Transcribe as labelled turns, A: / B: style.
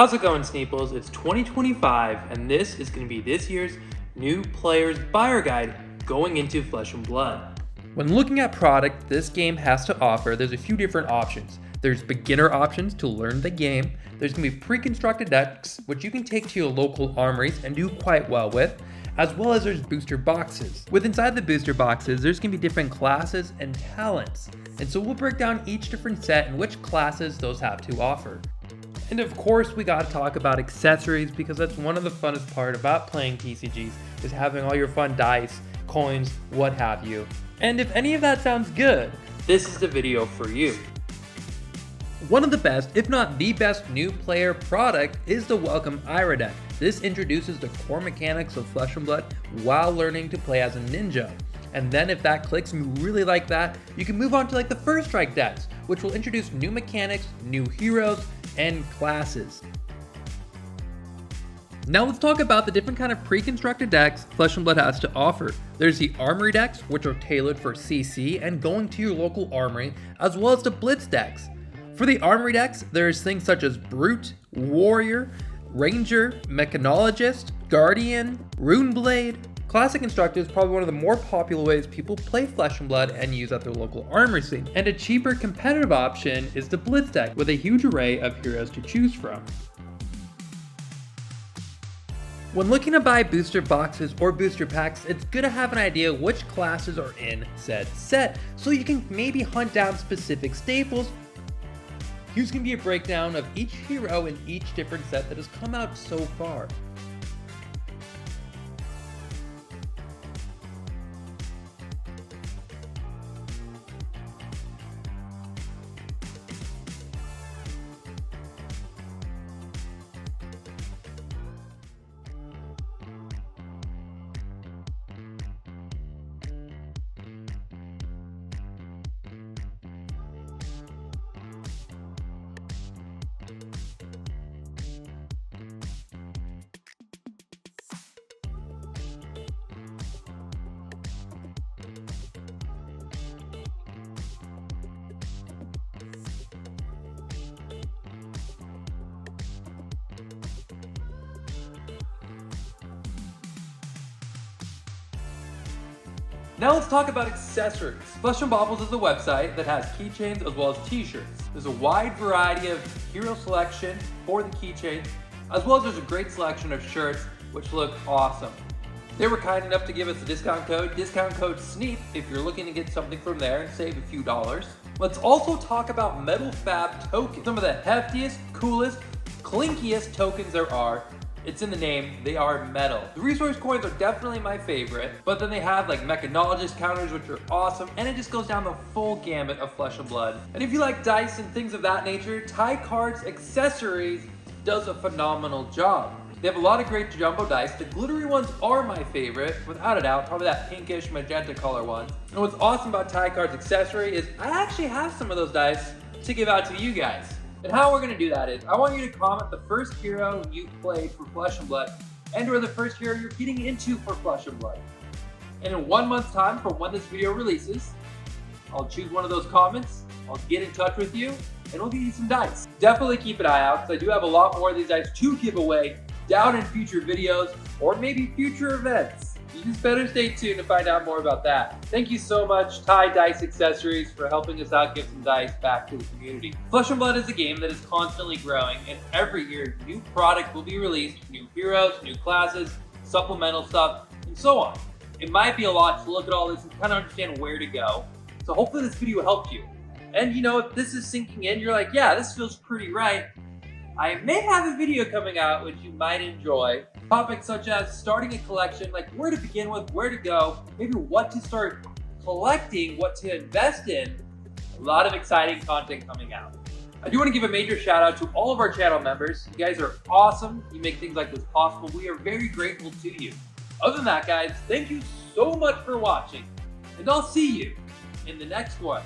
A: How's it going, Sneeples? It's 2025, and this is going to be this year's new player's buyer guide going into Flesh and Blood. When looking at product this game has to offer, there's a few different options. There's beginner options to learn the game. There's going to be pre-constructed decks, which you can take to your local armories and do quite well with, as well as there's booster boxes. With inside the booster boxes, there's going to be different classes and talents. And so we'll break down each different set and which classes those have to offer. And of course, we gotta talk about accessories because that's one of the funnest part about playing TCGs is having all your fun dice, coins, what have you. And if any of that sounds good, this is the video for you. One of the best, if not the best new player product is the Welcome Ira deck. This introduces the core mechanics of Flesh and Blood while learning to play as a ninja. And then if that clicks and you really like that, you can move on to like the First Strike decks, which will introduce new mechanics, new heroes, and classes. Now let's talk about the different kind of pre-constructed decks Flesh and Blood has to offer. There's the Armory decks, which are tailored for CC and going to your local armory, as well as the Blitz decks. For the Armory decks, there's things such as Brute, Warrior, Ranger, Mechanologist, Guardian, Runeblade. Classic Constructor is probably one of the more popular ways people play Flesh and Blood and use at their local armory scene. And a cheaper competitive option is the Blitz deck with a huge array of heroes to choose from. When looking to buy booster boxes or booster packs, it's good to have an idea which classes are in said set, so you can maybe hunt down specific staples. Here's going to be a breakdown of each hero in each different set that has come out so far. Now let's talk about accessories. Flesh and Baubles is a website that has keychains as well as t-shirts. There's a wide variety of hero selection for the keychains, as well as there's a great selection of shirts which look awesome. They were kind enough to give us a discount code SNEEP if you're looking to get something from there and save a few dollars. Let's also talk about metal FaB tokens. Some of the heftiest, coolest, clinkiest tokens there are. It's in the name, they are metal. The resource coins are definitely my favorite, but then they have like Mechanologist counters, which are awesome, and it just goes down the full gamut of Flesh and Blood. And if you like dice and things of that nature, Thaicards Acessories does a phenomenal job. They have a lot of great jumbo dice. The glittery ones are my favorite, without a doubt, probably that pinkish magenta color one. And what's awesome about Thaicards Accessory is I actually have some of those dice to give out to you guys. And how we're going to do that is, I want you to comment the first hero you played for Flesh and Blood, and or the first hero you're getting into for Flesh and Blood. And in 1 month's time from when this video releases, I'll choose one of those comments, I'll get in touch with you, and we'll give you some dice. Definitely keep an eye out, because I do have a lot more of these dice to give away down in future videos, or maybe future events. You just better stay tuned to find out more about that. Thank you so much, Dice Accessories, for helping us out give some dice back to the community. Flesh and Blood is a game that is constantly growing, and every year new product will be released, new heroes, new classes, supplemental stuff, and so on. It might be a lot to look at all this and kind of understand where to go. So hopefully this video helped you. And you know, if this is sinking in, you're like, yeah, this feels pretty right. I may have a video coming out which you might enjoy. Topics such as starting a collection, like where to begin with, where to go, maybe what to start collecting, what to invest in. A lot of exciting content coming out. I do want to give a major shout out to all of our channel members. You guys are awesome. You make things like this possible. We are very grateful to you. Other than that, guys, thank you so much for watching, and I'll see you in the next one.